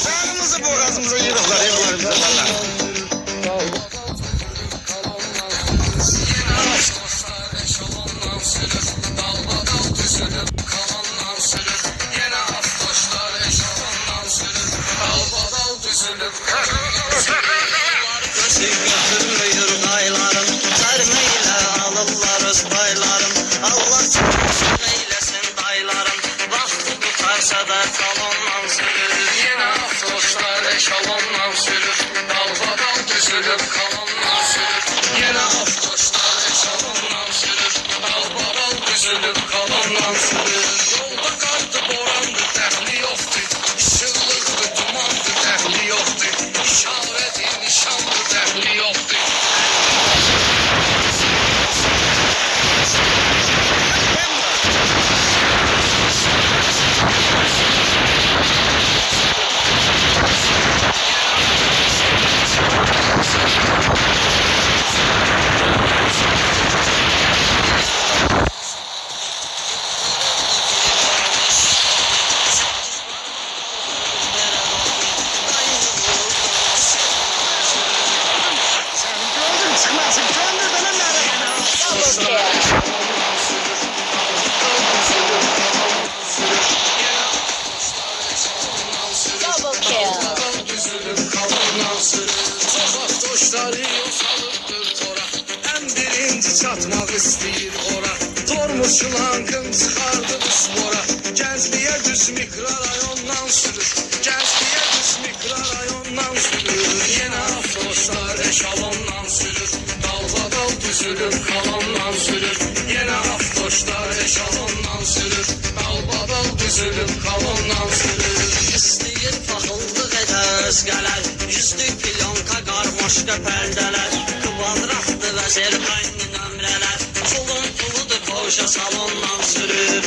Canımızı boğazımıza yırıklar yıllarımıza valla. Götürmüyor daylarım, vermeyle alırlarız baylarım. Allah çarpsın eylesin daylarım, vakti tutarsa da kolondan sürür. Yine afroşlar Çılangın çıxardı bu spora. Gəncliyə düz mikrorayondan sürür. Gəncliyə düz mikrorayondan sürür. Yenə avtobuslar eşalondan sürür. Dalbadal düzülüb kalondan sürür. Yenə avtobuslar eşalondan sürür. Dalbadal düzülüb kalondan sürür. İstəyir paxıllıq edər özgələr, yüzlük pilyonka qarmaşqa pərdələr, kvadratlı və zerqayni nömrələr, pulun puludur Porsche salondan sürür.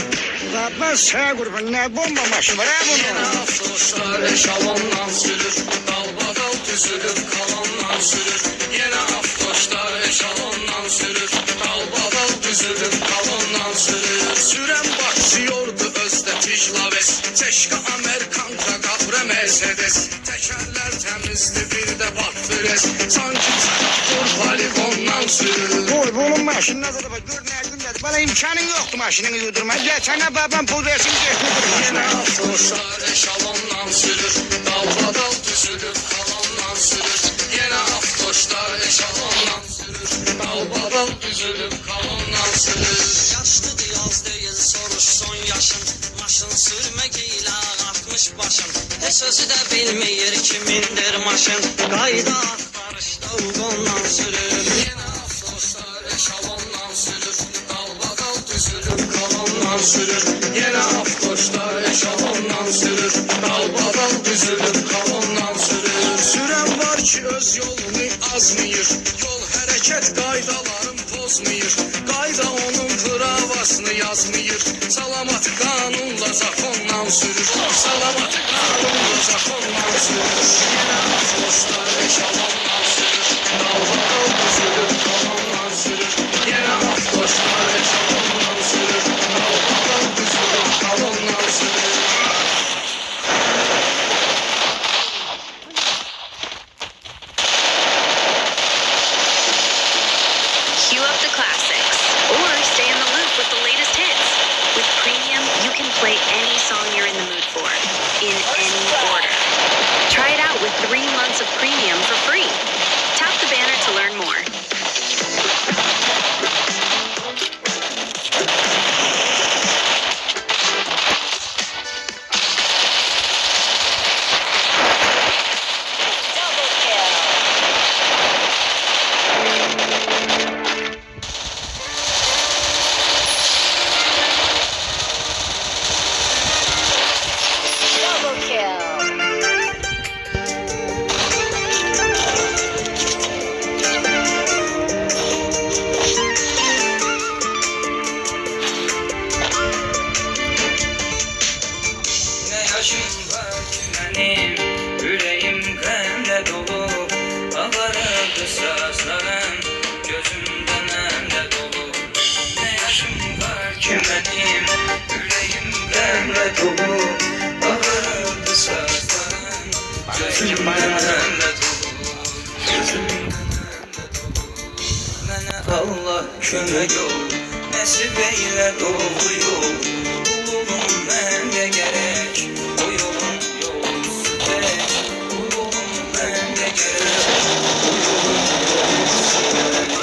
Ben sana kurban, ne bomba maşı var ha Yenə bunun? avtobuslar eşalondan sürür, dalbadal düzülüb kalondan sürür. Yenə avtobuslar eşalondan sürür, dalbadal düzülüb kalondan sürür. Sürən başlıyordu özdə Tijlaves. Çeşka Amerikanka, Capra Mercedes. Təkərlər təmizdi, bir də Batfres. Sanki traktor poligondan sürür. Oy, bunun maşını nazada bak, gör nə gündədir. Bana imkanın yoktu maşınını yudurma. Gel sana babam pul versin, getmir Yenə maşını. avtobuslar eşalondan sürür, dalbadal düzülüb kalondan sürür. Yenə avtobuslar eşalondan sürür, dalbadal düzülüb kalondan sürür. Yaşlıdır yaz deyil soruş son yaşın, maşın sürmək ilə artmış başın. Heç özü də bilmir kimindir maşın, qayda axtarışda uğundan sürür. Yenə avtobuslar eşalondan sürür, dalbadal düzülüb kalondan sürür. Yenə avtobuslar eşalondan sürür, dalbadal düzülüb kalondan sürür. Sürən var ki öz yolunu azmıyır. Yol hərəkət qaydalarını pozmuyur. Qayda onun pravasını yazmıyır. Salamatı qanunla zakondan sürür. Salamatı qanunla zakondan sürür. Yenə avtobuslar eşalondan sürür, dalbadal düzülüb kalondan sürür. Yenə avtobuslar eşalondan sürür, dalbadal düzülüb kalondan sürür. Queue up the classics or stay in the loop with the latest hits. With Premium, you can play any song you're in the mood for, in any order. Try it out with 3 months of Premium for free. Tap the banner to learn more. Ne yaşım var ki benim, yüreğim qənlə dolu. Ağarırdı sazlarım, gözümdən əmlə dolu. Ne yaşım var ki benim, yüreğim qənlə dolu. Ağarırdı sazlarım, gözümdən əmlə dolu. Gözümdən əmlə dolu. Mənə Allah kömək ol, nəsib eylə doğru yol. Ulum məndə gərək, o yolun yolcusu tək. Ulum məndə gərək, o yolun yolcusu tək.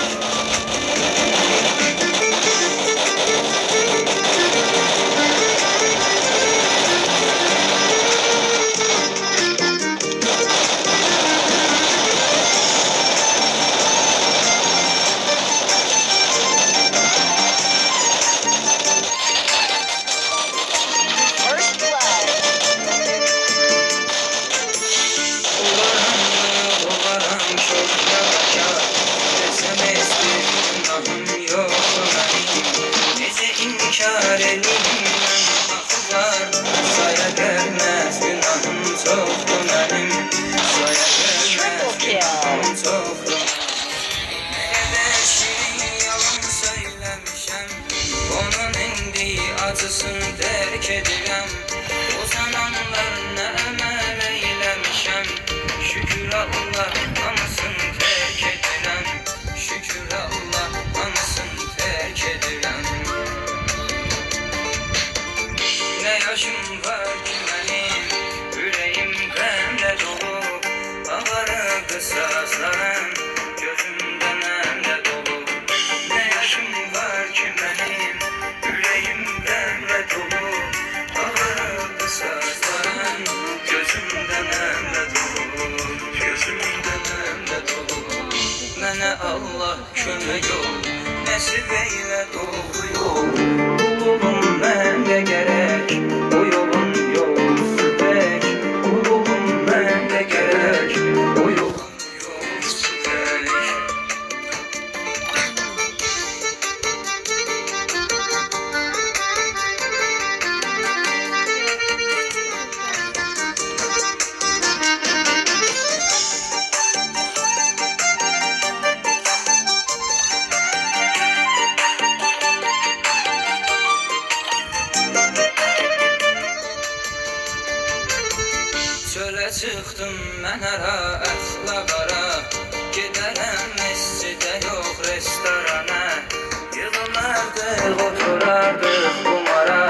Olarım çok yavaşa, desem eski günahım yok benim. Nece inkar edeyim ben axılar, saya gəlməz günahım çoxdur mənim. Saya gəlməz günahım çoxdur. Ne qədər şirin yalan söyləmişəm, onun indi acısını dərk edirəm. O zamanlar nə əməl eyləmişəm, şükür Allah hamısını tərk edirəm. Şükür Allah hamısını tərk edirəm. Ne yaşım var ki benim, yüreğim qənlə kömək ol, nəsib eylə doğru yol. Qulum məndə gərək, o yolun yolusu tək. Qulum məndə gərək, o yolun yolusu tək. Çölə çıxdım mən ara, əsla qara. Gedərəm məscidə yox restorana. Yığılardıq, oturardıq qumara.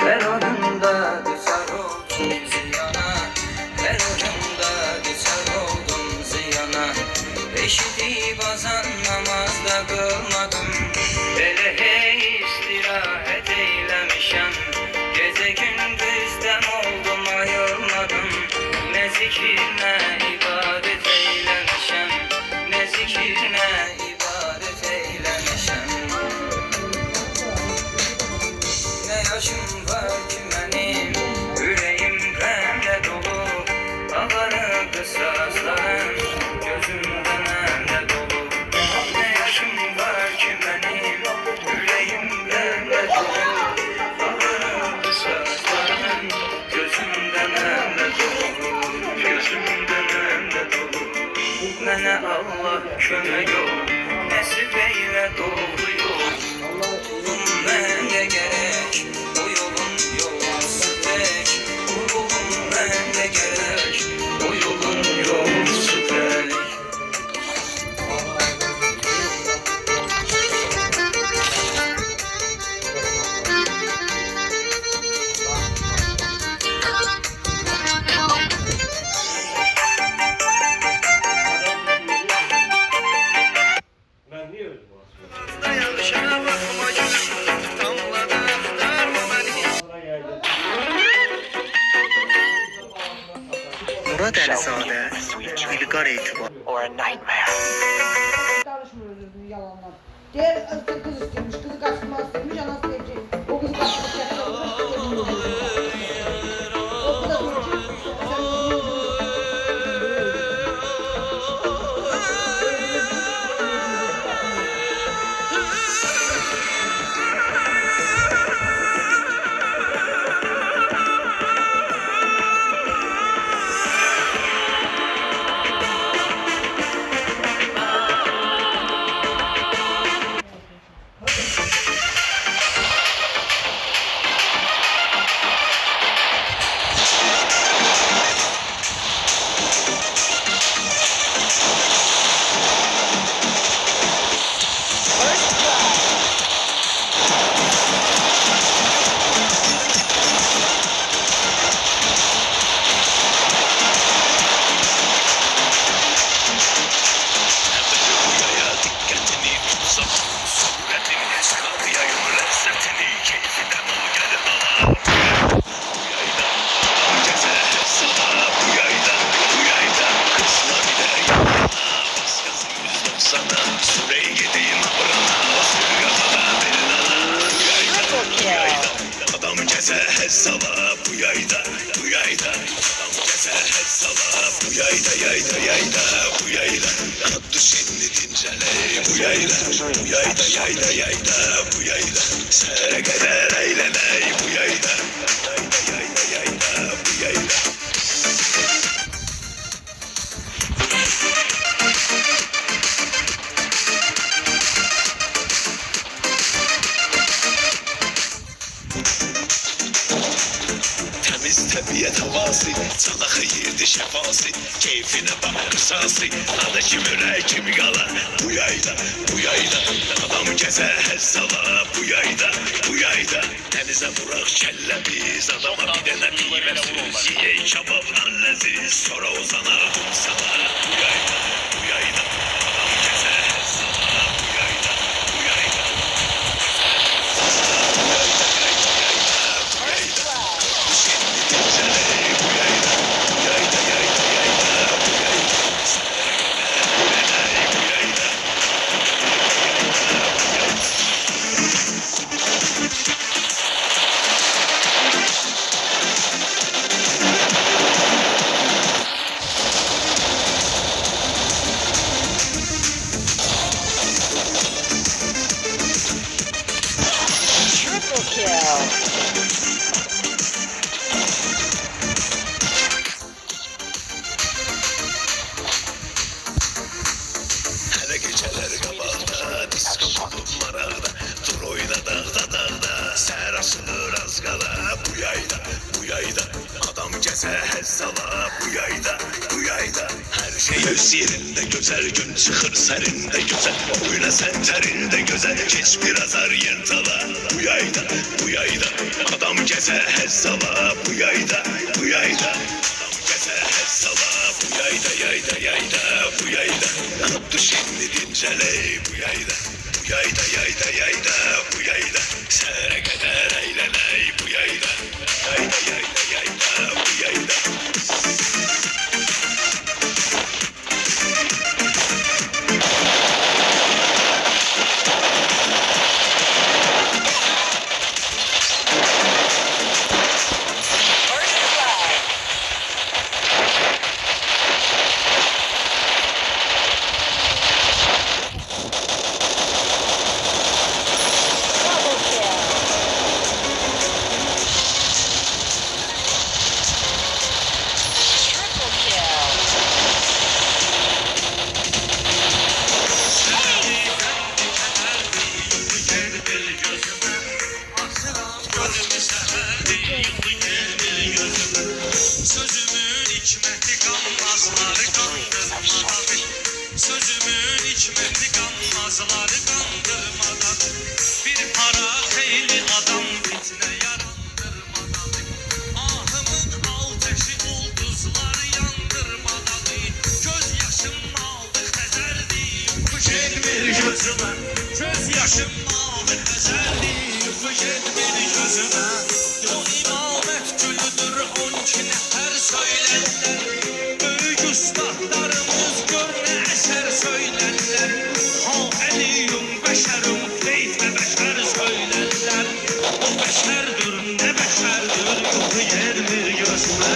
Hər oyunda düşər oldum ziyana. Hər oyunda düşər oldum ziyana. Eşidib azan namazda qılmadım. Elə hey istirahət eyləmişəm. Gecə gündüz dəm oldum ayılmadım. Ne zikir ne ibadet eylemişem, ne zikir ne ibadet eylemişem. Ne yaşım var ki benim, yüreğim qəmlə dolu. Ağarı qısaslarım, gözümdən əmlə dolu. Ne yaşım var ki benim, yüreğim qəmlə dolu. Ağarı qısaslarım, gözümdən əmlə dolu. Gözümdən əmlə dolu. Mənə Allah kömək ol, nəsib eylə doğru yol. Qulum məndə gərək, o yolun yolusu tək. Qulum məndə gərək, o yolun yolusu tək. Murad Əlizadə, İlqar Etibar. Danışmır özünü yalanlar. Diğer kız istemiş, kızı kaçırmak istemiş, anası diyecek. O kızı kaçırmak yapacakmış, o kadar diyecek. Hesaba bu yayda, bu yayda. Adam geze hesaba bu yayda, yayda, yayda, bu yayda. Hattı şimdi dincele bu yayda, bu yayda, yayda, yayda, bu yayda. Sere kadar eğleney bu yayda, yayda, yayda, yayda, bu yayda. Temiz təbiət havası, sana xeyirdi şəfası. Keyfinə bax qısası, adı kim ürək kimi qala. Bu yayda, bu yayda, adam gəzə həssala. Bu yayda, bu yayda, dənizə vuraq kəllə biz. Adama bir dənə pivə süz, yiyək kababdan ləziz. Sonra uzanardım sana. Bu yayda, bu yayda, adam gəzə həssala. Bu yayda, bu yayda. gece hesaba bu yayda, bu yayda. Her şey öz yerinde güzel, gün çıkır serinde güzel. Oyna sen terinde güzel, geç biraz ar yırtala. Bu yayda, bu yayda. Adam gece hesaba bu yayda, bu yayda. Adam gece hesaba bu yayda, yayda, yayda, bu yayda. Yanıp şimdi dincele bu yayda. Bu yayda, yayda, yayda, bu yayda. Sere kadar eğleney bu yayda. Yayda, yayda, yayda, bu yayda. Sözümün hikmeti kanmazları kandırmadan. Sözümün hikmeti kanmazları kandırmadan. Bir para xeyli adam fitne yarandırmadan. Ahımın alteşi ulduzları yandırmadan. Göz yaşım aldı xəzərdi, yuxu gelmir gözümə. Göz yaşım aldı xəzərdi, yuxu gelmir gözümə. O imamət gülüdür on ki nəfər söylərlər. Böyük ustadlarımız gör nə əsər söylərlər. Ha əliyum bəşərum qeyd və bəşər söylərlər. O bəşərdir nə bəşərdir yuxu gelmir gözümə.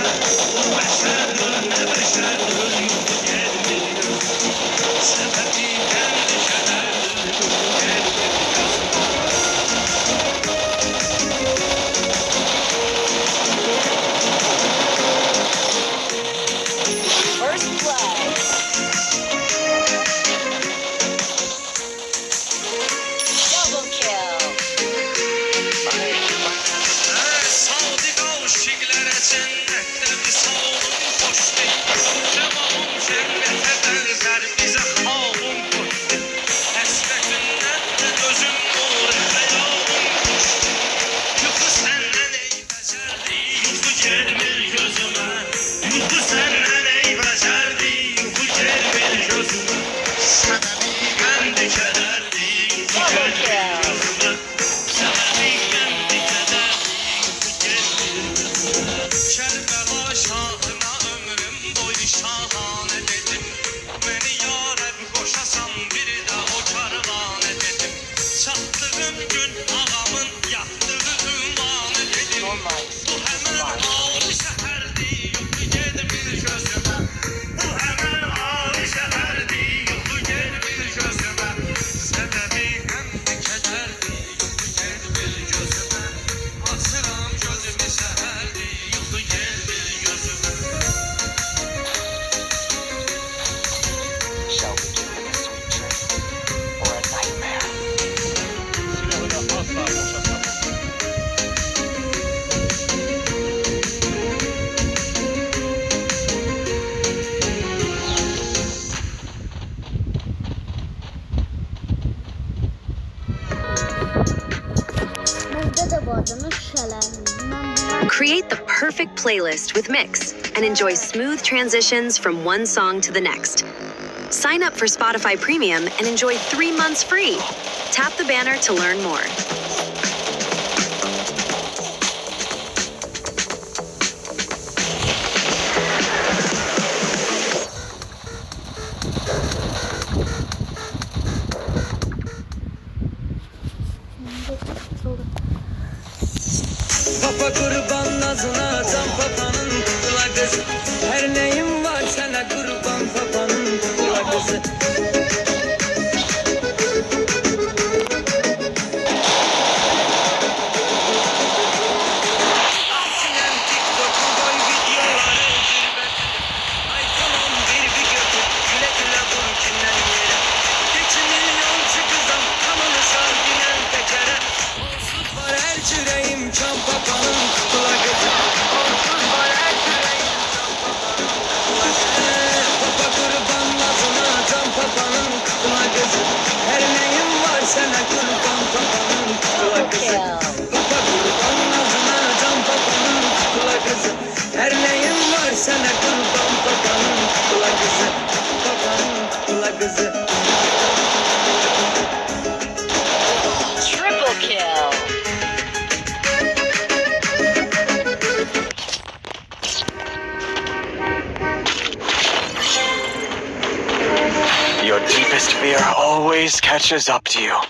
O bəşərdir nə bəşərdir yuxu gelmir gözümə. Səbəbi gəldi kədərdir yuxu gelmir gözümə. First blood. Double kill. Sadık aşıklara cennette misalım hoş değil. Cevabım cennete benzer bize halım hoş değil. Həsrətindən də gözüm olur xəyalım hoş değil. Yuxu səndən ey bəcərdi, yuxu gelmir gözümə. Yuxu səndən ey bəcərdi, yuxu gelmir gözümə. Səbəbi qəmdi kədərdi, yuxu gelmir gözümə. Səbəbi qəmdi kədərdi, yuxu gelmir gözümə. Kərbəla şahına ömrüm boyu şahanə dedim. Məni yarəb qoşasan bir də o karvanə dedim. Çatdığım gün ağamın yatdığı ünvanı dedim. Bu həmən ağrı şəhərdi, yuxu gelmir gözümə. Bu həmən ağrı şəhərdi, yuxu gelmir gözümə. Səbəbi qəmdi kədərdi, yuxu gelmir gözümə. Açıram gözümü səhərdi, yuxu gelmir gözümə. Shall we do it a sweet dream or a nightmare? Burada da bu adamın şalarından. Create the perfect playlist with Mix and enjoy smooth transitions from one song to the next. Sign up for Spotify Premium and enjoy 3 months free. Tap the banner to learn more. Papa kurban nazına, can papanın kula kızı. Her neyim var sana kurban papanın kula kızı. Sinem TikTok'u koy videoları zirvesine. Ay tamam bir götür, güle güle vur kimden yere. 2 milyoncu kızım, kanını sar binen tekere. Onsuz var her yüreğim, can papanın kula kızı. Onsuz var her yüreğim. Your deepest fear always catches up to you.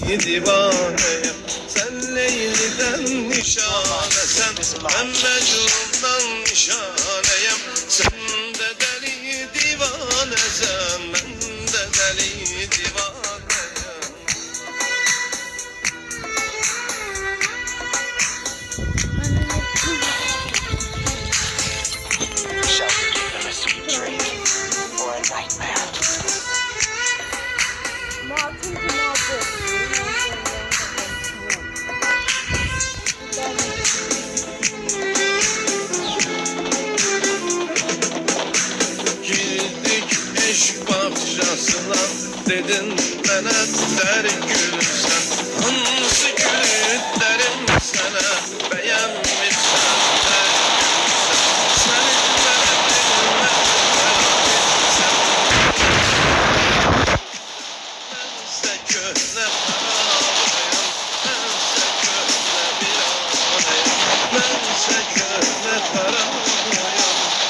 divaneyim. Sen Leyli'den nişanesen, ben Mecnun'dan nişaneyim. Sen de deli divanesen, ben de deli divaneyim. Shall we give them a sweet dream or a nightmare? Girdik eşk bahçesine, dedin bana der gülsen. Hansı gülü derim sana, beğenmişsen der gülsen. Seninle dinle berabersen. Bense köhne paralıyım, bense köhne bir anayım. Bense köhne paralıyım,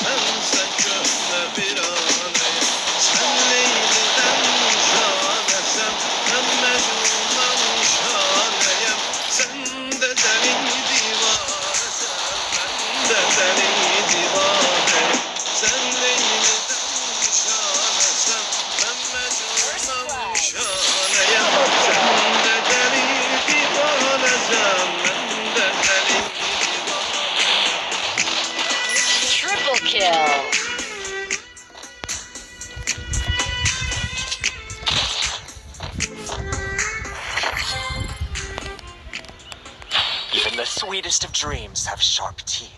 bense köhne bir anayım. Sen Leyli'den nişanesen, ben Mecnun'dan nişaneyim. Sen de deli divanesen, ben de deli divaneyim. Sen Leyli'den nişanesen, ben Mecnun'dan nişaneyim. Sen de deli divanesen, ben de deli divaneyim. Triple kill. Even the sweetest of dreams have sharp teeth.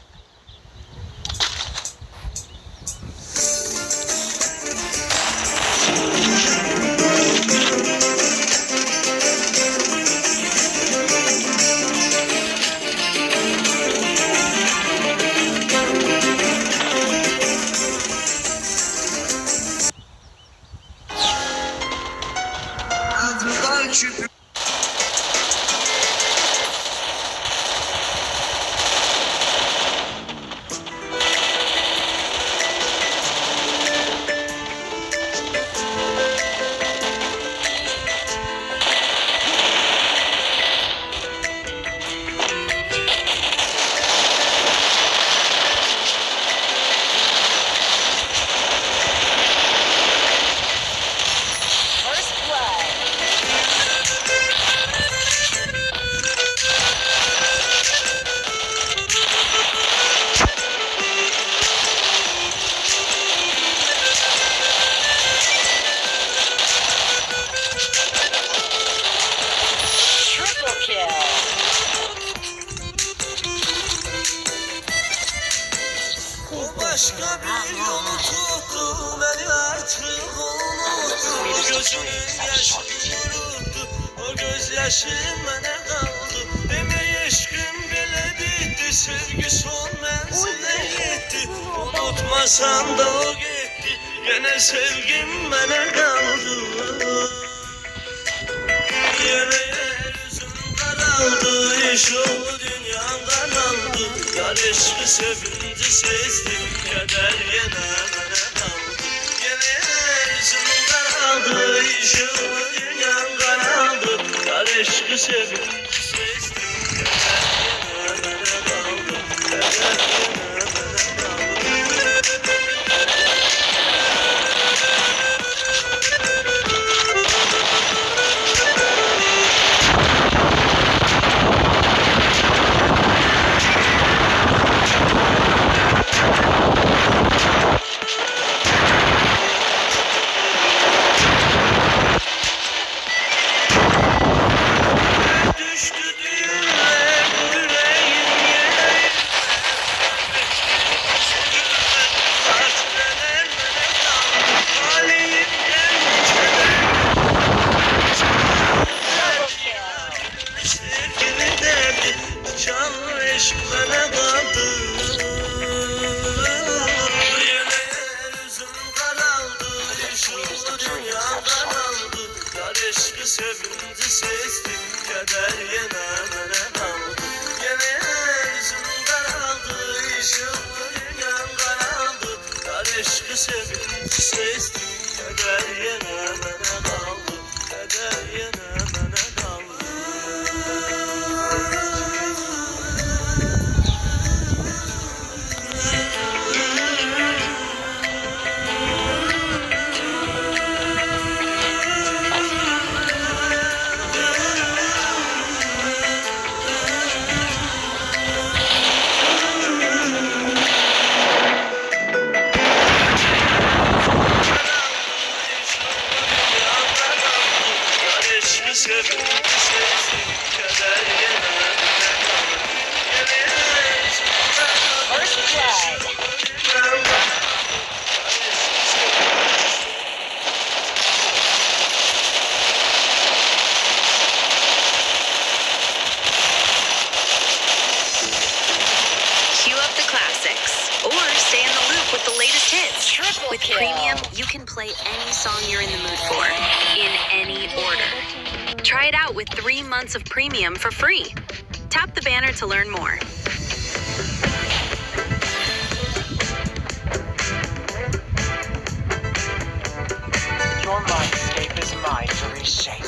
Ağzından çıkıyor. First blood. Triple kill. O başka bir yolu tuttu, beni artık unuttu. Gözünün yaşı kuruttu, o gözyaşım bana kaldı. Demek aşkım bile bitti, sevgi son menzile gitti. Unutmasam da o gitti, gene sevgim bana kaldı. Yine yüzüm karaldı, iş oldu dünyamdan aldı. Yar aşkı sevinci sezdim, keder yine bana kaldı. Yine yüzüm karaldı, iş oldu dünyamdan aldı. Yar aşkı sevinci sezdim, keder yine bana kaldı. Keder yine bana kaldı. Düştü düğümler yüreğim yere. Hasreler bana kaldı, halim sevgili derdi, canlı eşk bana kaldı. Yine yüzüm karaldı, iş oldu dünyamdan aldı. Yar aşkı sevinci sezdim, keder yine bana kaldı. Yine yüzüm karaldı, iş oldu dünyamdan aldı. Yar aşkı sevinci sezdim, keder yine bana kaldı. Keder yine bana kaldı. can play any song you're in the mood for, in any order. Try it out with 3 months of premium for free. Tap the banner to learn more. Your mindscape is mine to reshape.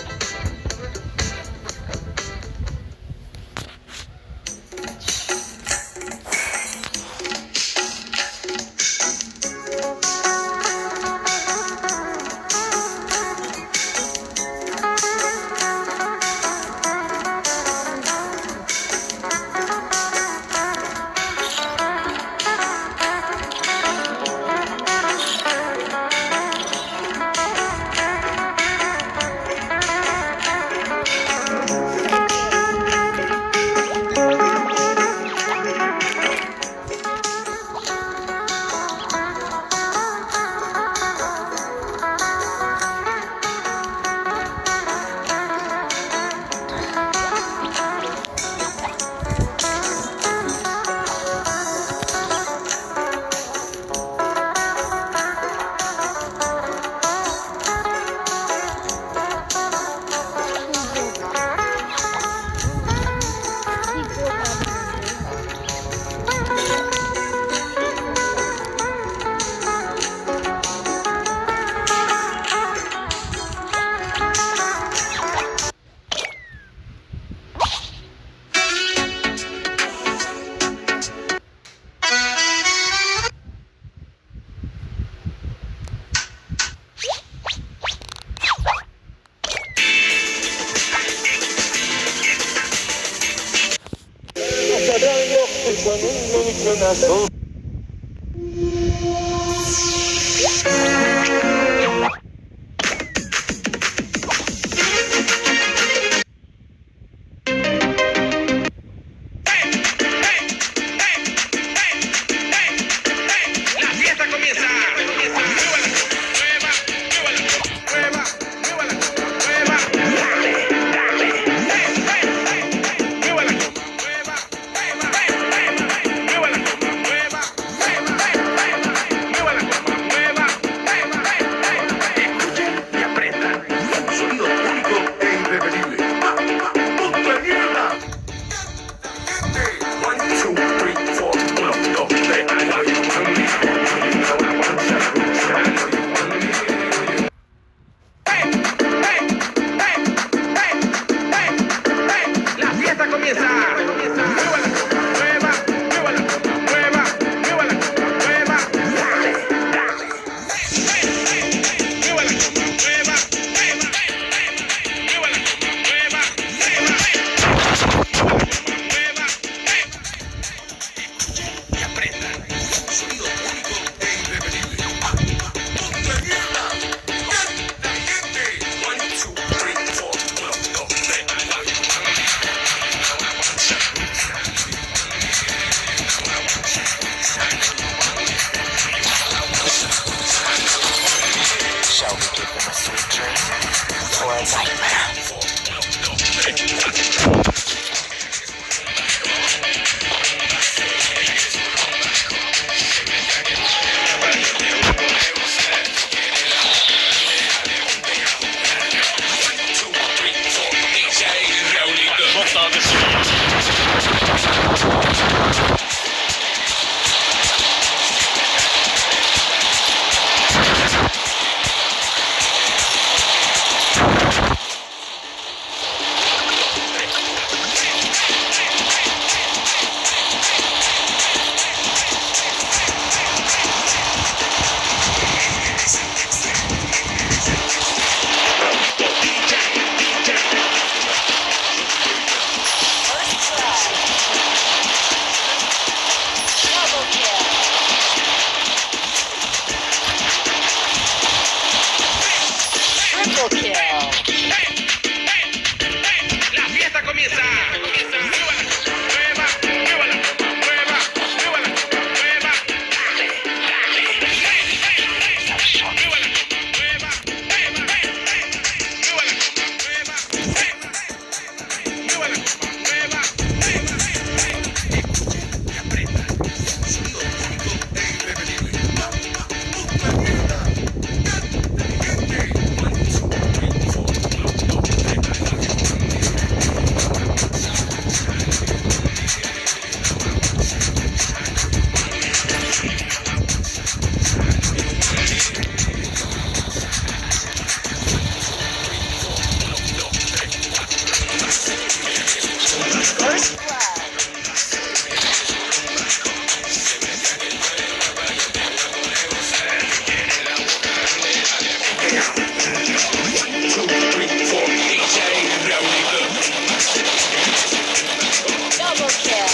Double kill.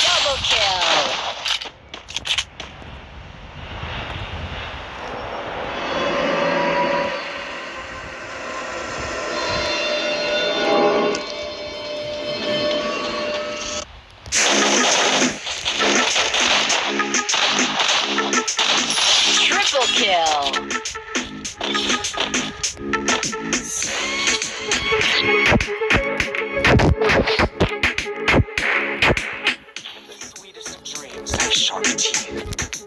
Double kill. Triple kill. The sweetest of dreams have sharp teeth.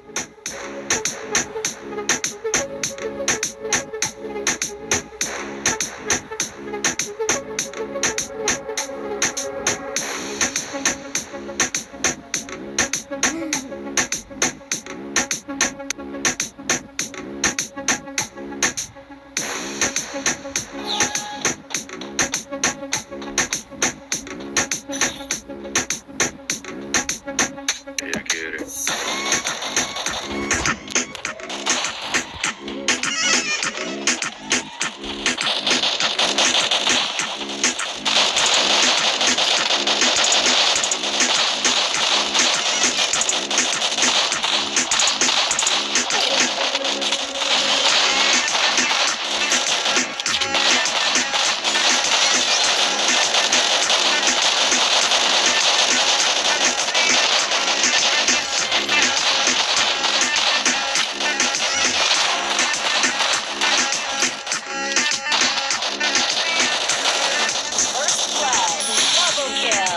First blood. Double kill.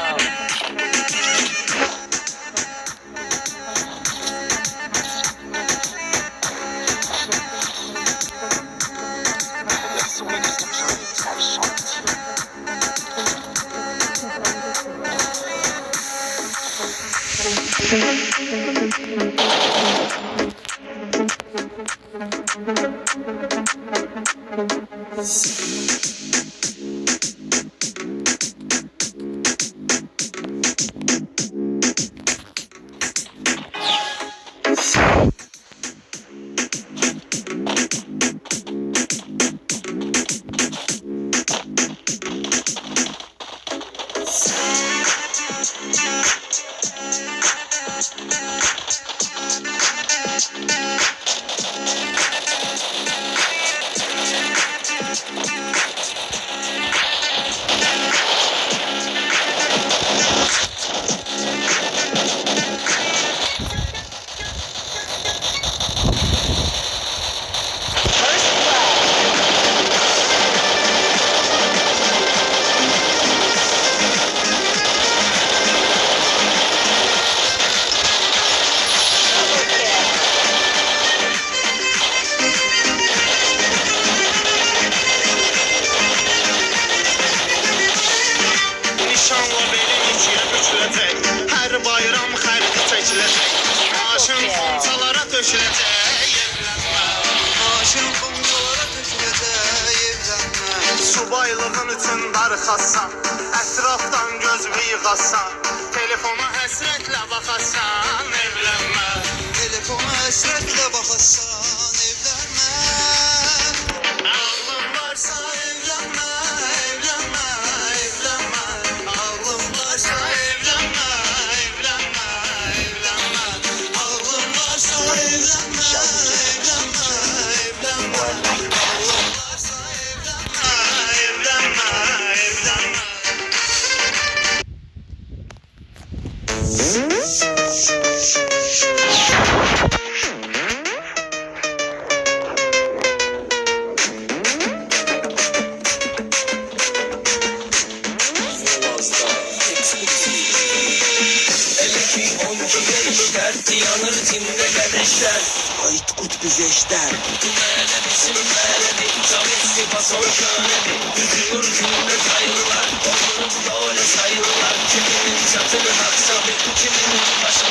The sweetest of dreams have sharp teeth. First blood. Double kill. Nişanla belin ikiye büküləcək. Hər bayram xəridi çəkiləcək. Maşın xonçalara töküləcək. Evlənmə. Maşın xonçalara töküləcək. Evlənmə. Subaylığın üçün darıxasan. Ətrafdan gözümü yığasan. Telefona həsrətlə baxasan. Evlənmə. Telefona həsrətlə baxasan. Evlənmə. Ağlın varsa evlənmə. Evlənmə. Evlənmə. Ağlın varsa evlənmə. Evlənmə. Evlənmə. Ağlın varsa evlənmə. Evlənmə. Evlənmə. Ağlın varsa evlənmə. Evlənmə. Evlənmə. Yanır timde kardeşler Ait kut bize işler Tümele bizim meledi Çavesi pason könedi Yüzüyor günde kaylılar Onların böyle sayılar Kiminin çatını haksa Kiminin başı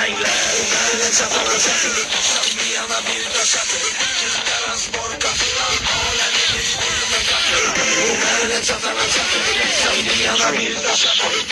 beyler. Nerede çatana çatır, sen bir yana bir taş atır. Biraz borka filan, alemi birbirine katır. Nerede çatana çatır, sen bir yana bir taş atır.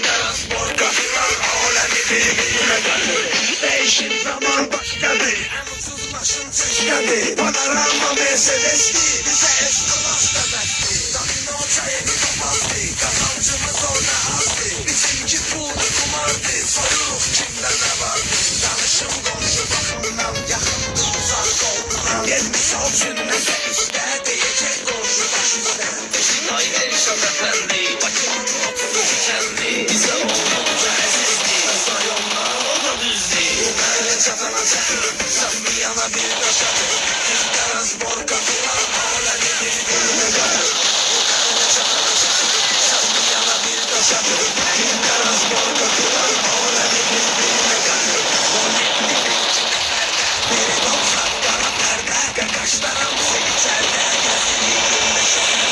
Biraz borka filan, alemi birbirine katır. Değişim zaman başkadır, en ucuz başım çeşkadır. Panorama Mercedes'ti, bize eskolas bebekti. Domino çayını kapatdı, kazancımız orada azdı. Bizimki puldu kumardı, soruluk kimde ne vardı. Tanışım komşu bakımdan, yakındı uzak oldudan. Gelmiş o cümlete işte, diyecek komşu başında. Beşiktaş Erişan Efendi, bakımın oturup kendi. Bize oldukça ezizdi, sayonlar o da düzdü. Bu böyle çatana çatır, sen bir yana bir taş atır. Biraz borka filan, alemi birbirine katır. Bu böyle çatana çatır, sen bir yana bir taş atır. Biraz borka filan, alemi birbirine katır. O netli içinde perde, biri 90 kara perde. Gagaşlarım seni içerde, gezini günde şöyle.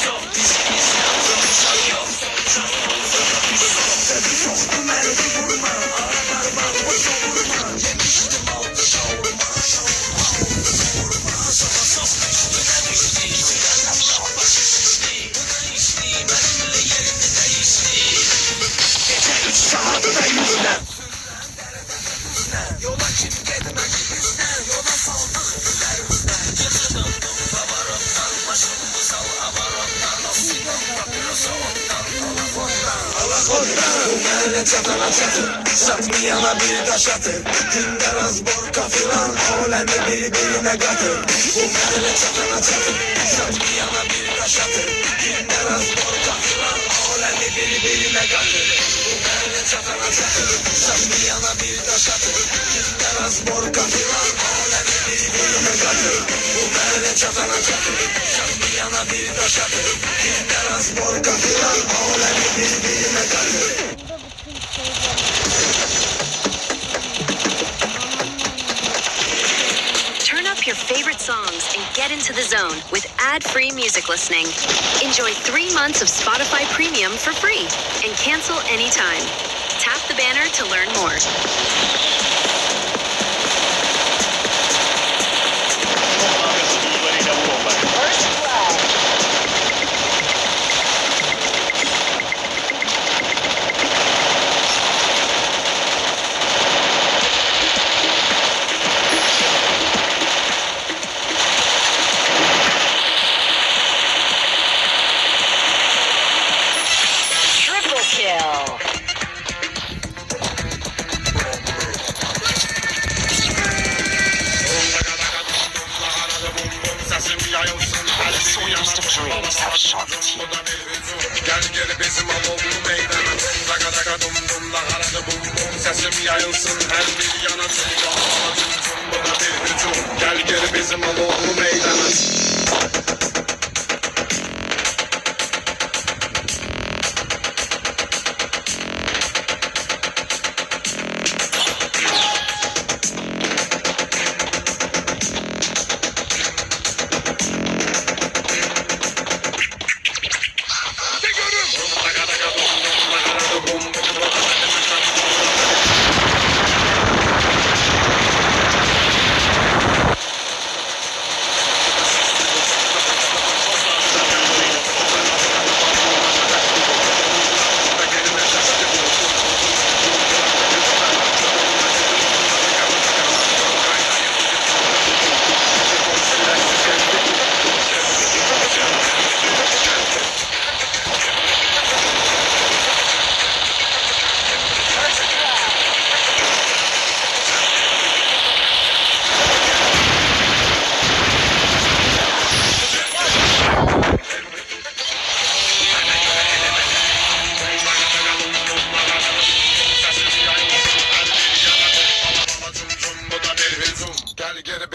Yok dizimiz yaptım, şak yok. Şak olsa da bir son. Tabii çok merdi vurma, aralar var boşa vurma. Yemiştim aldı şavurma, şavurma oldu kavurma. Sana sos üstüne düştü, sigaram lamba şişti. Bu da içti, benimle yerini değişti. Gece 3 saatte yüzden. Yola kim gitmek bizden, yola saldık gülerimizden. Gece döndüm tavarımdan, başımı sal avarımdan. Oksidan papirosa ondan, alakondan, alakondan. Bu merle çatana çatır, satmayana bir taş atır. Günderaz borka filan, alemi birbirine katır. Bu merle çatana çatır, satmayana bir taş atır. Günderaz borka filan, alemi birbirine katır. Bu merle çatana çatır, satmayana bir taş atır. Günderaz borka filan, alemi birbirine katır. Bu merle çatana çatır, satmayana bir taş atır. Günderaz borka filan, alemi birbirine katır. Turn up your favorite songs and get into the zone with ad-free music listening. Enjoy 3 months of Spotify Premium for free and cancel anytime. Tap the banner to learn more. Triple kill. Soldiers of dreams have sharp teeth. Gel gel bizim alovlu meydana. Daga daga dum dum laharadı bum bum. Sesim yayılsın her bir yana. Tüm dağlara tüm tüm bu da bir hücum. Gel gel bizim alovlu meydana.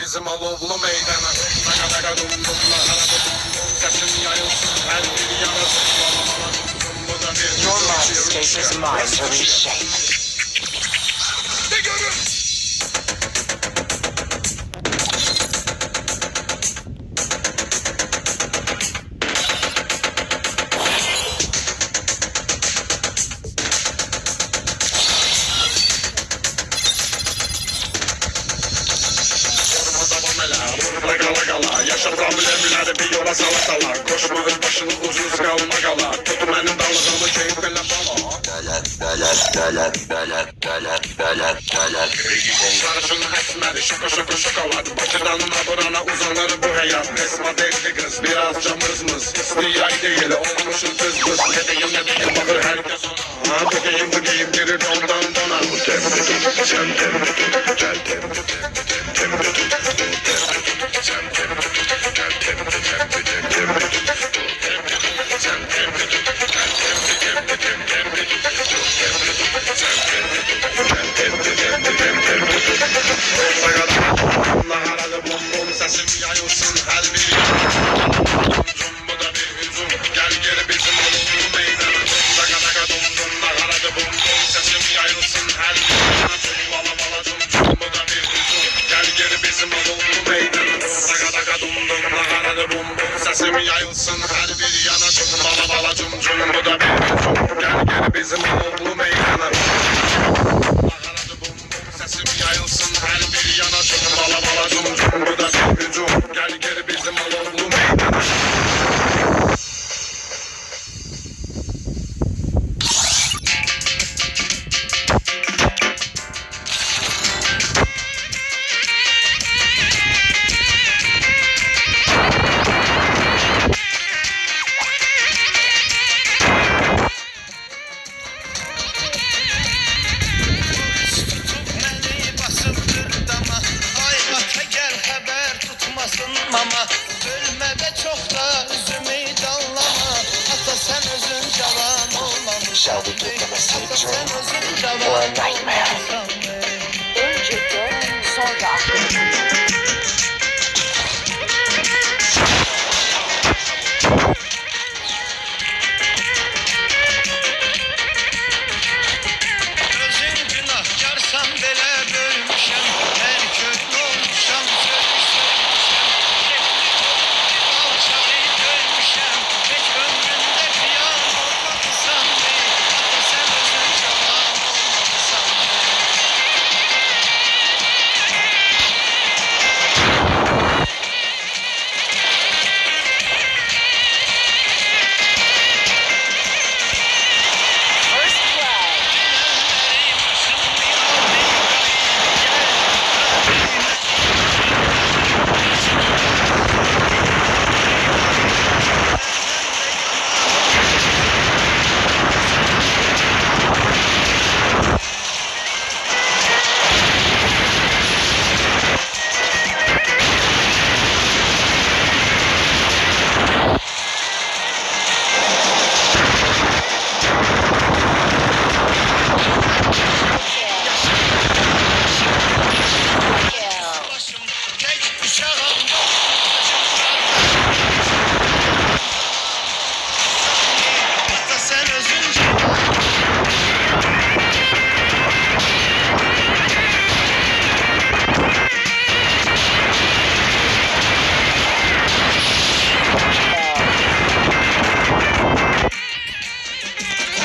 Bizim alovlu meydana. Daga daga dum dum laharadı bum bum. Sesim yayılsın her bir yana. Bu da bir Your landscape is mine to reshape. De görün. qala. Yaşatam biləmiləri bir yola sala. Koşma öz başını ucuz qalma qala. Tut mənim dalğamı keyif elə bala. Sarışın əsməri şoka şokolad. Bakıdan burana uzanır bu həyat. Esma devli qız birazca mızmız. İstiyay deyil olmuşun kız. Ne deyim bakır herkes ona. Ha bu geyim girir ondan dona. Bu tembe tut sen tembe tut. Gel tembe tembe tut. Sen tembe tut. Gel tembe tembe tut. Sen tembe tut. Gel tembe tembe tut. Sen tembe tut. Gel tembe tut. Naharalı bum bum sesim yayılsın her bir bu da bir hüzün. Gel geri bizim olumlu meydana. Daga daga dum dum naharalı bum bum sesim yayılsın her bir yana. Bala cum bu da bir hüzün. Gel geri bizim olumlu meydana. Daga daga dum dum naharalı bum bum sesim yayılsın her bir yana. Bala cum bu da bir hüzün. Gel geri bizim olumlu meydana. Naharalı bum bum sesim yayılsın her bir yana. Bala cum bu da bir hücum. Gel geri bizim olumlu meydana. Məni basıbdır dama. Ay ata gəl xəbər tutmasın mama. Ölmədə çox da üzümü danlama. Ata sən özün cavan olmamışsan. Shall we give them a sweet Ata sən dream özün or a cavan nightmare? olmamışsan. Önce gönlüm sonra Özün günahkarsan belə bölmüşəm. Hər köklü olmuşam, alçağı görmüşəm. Heç ömründə ziyan olmamışsan. Ata sən özün cavan olmamışsan. first blood. Başım tek uşağım. Ata sen özün cavan.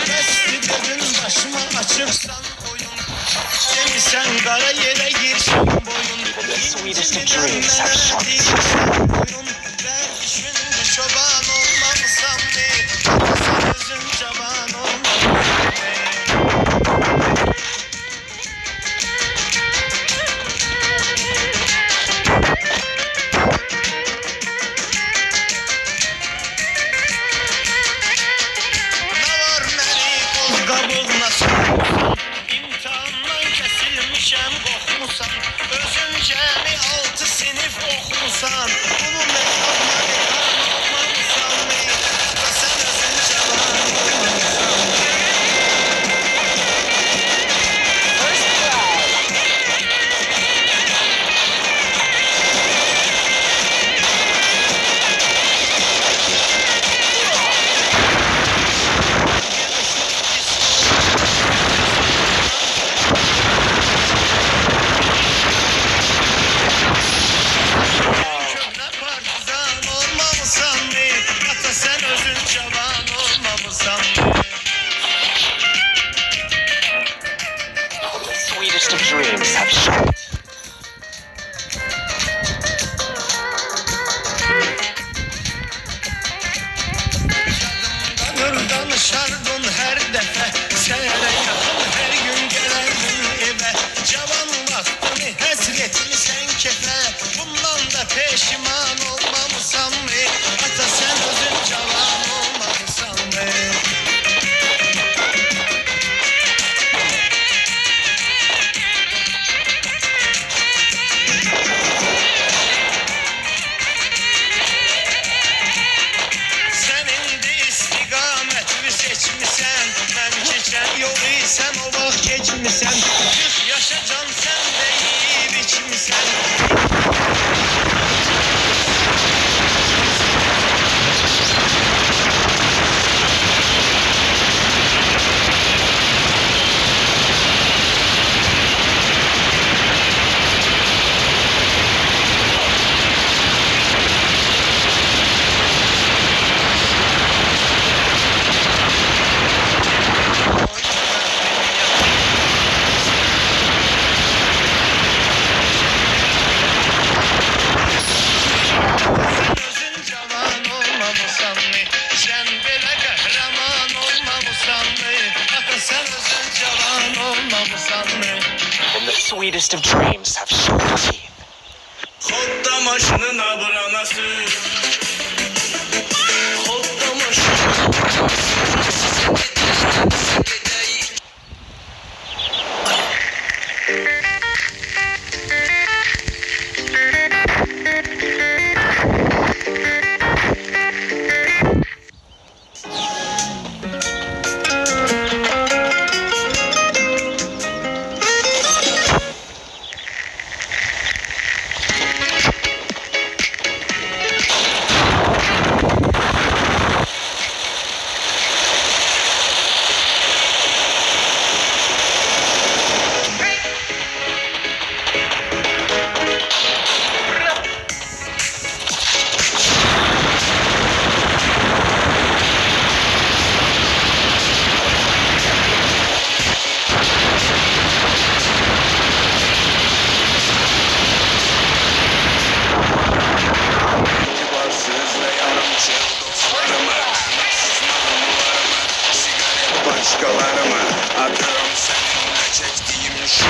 Resti dedin başıma açıksan oyun. Demişsen kara yere girsin boyun. The sweetest of dreams have sought Oyun ver düşündü çoban olmamışsam ne? Sen özün cavan olmamışsam ne? Ne var məni qoz qabığına soxmusan? İmtahandan kəsilmişəm qorxmusan. Özün cəmi 6 sinif oxumusan. Bunu məqamdan olmamışsan ne? Sən özün cavan olmamışsan ne? First blood. Köhnə partizan açardın her defa. Senere yakın her gün gelerdin eve. Cavan vaktini hasretmişsen kefe. Bundan da peşiman olmamışsan mı? Ata sen özün cavan olmamışsan mı? Sen indi istiqameti seçmişsen. Ben keçen yolu sen o vaxt geçmişsen. 40 yaşa can sen deyib içmişsen. Sen özün cavan olmamışsan mı? Sen belə qəhrəman olmamışsan mı? Ata sen özün cavan olmamışsan mı? Even the sweetest of dreams have sharp teeth. Xodda maşının abranası. Xodda maşının Varsız ve yarımçıl dostlarımı, emansız mahmurlarımı, sigaret başkalarımı, atıyorum seninle çektiğim şu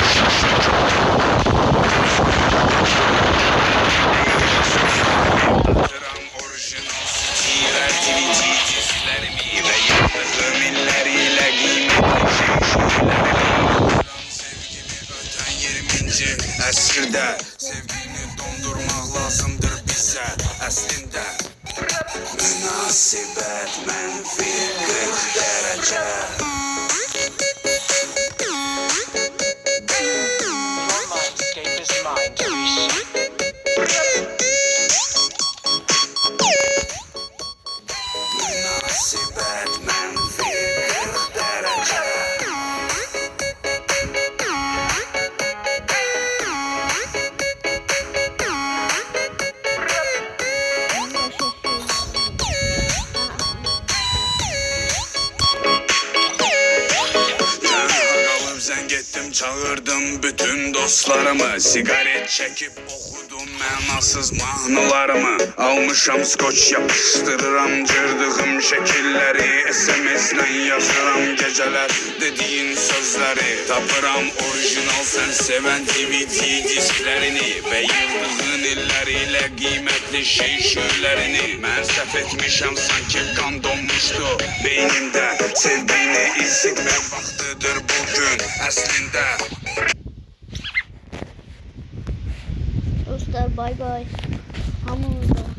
atıram orijinal stiler, tweety disklerimi ve yaptığım illeriyle kıymetli şeylerimi. Atıram sevgimi öten 20. əsrdə, sevgini dondurmaq lazımdır bizə əslində. Münasibət mənfi 40 dərəcə. Your mindscape is mine to reshape. Münasibət mənfi 40 dərəcə. Qalıb zəng etdim, çağırdım bütün dostlarımı. Sigaret çəkib oxudum mənasız mahnılarımı. Almışam skoç, yapışdırıram cırdığım şəkilləri. SMS-lə yazıram gecələr dediyin sözləri. Tapıram orijinal sən sevən DVD disklərini və yığdığın illərilə qiymətli şeylərini. Mən səhv etmişəm, sanki qan donmuşdu beynimdə. Sevgini isitmək vaxtıdır bugün əslində. Dostlar bay bay. Hamınıza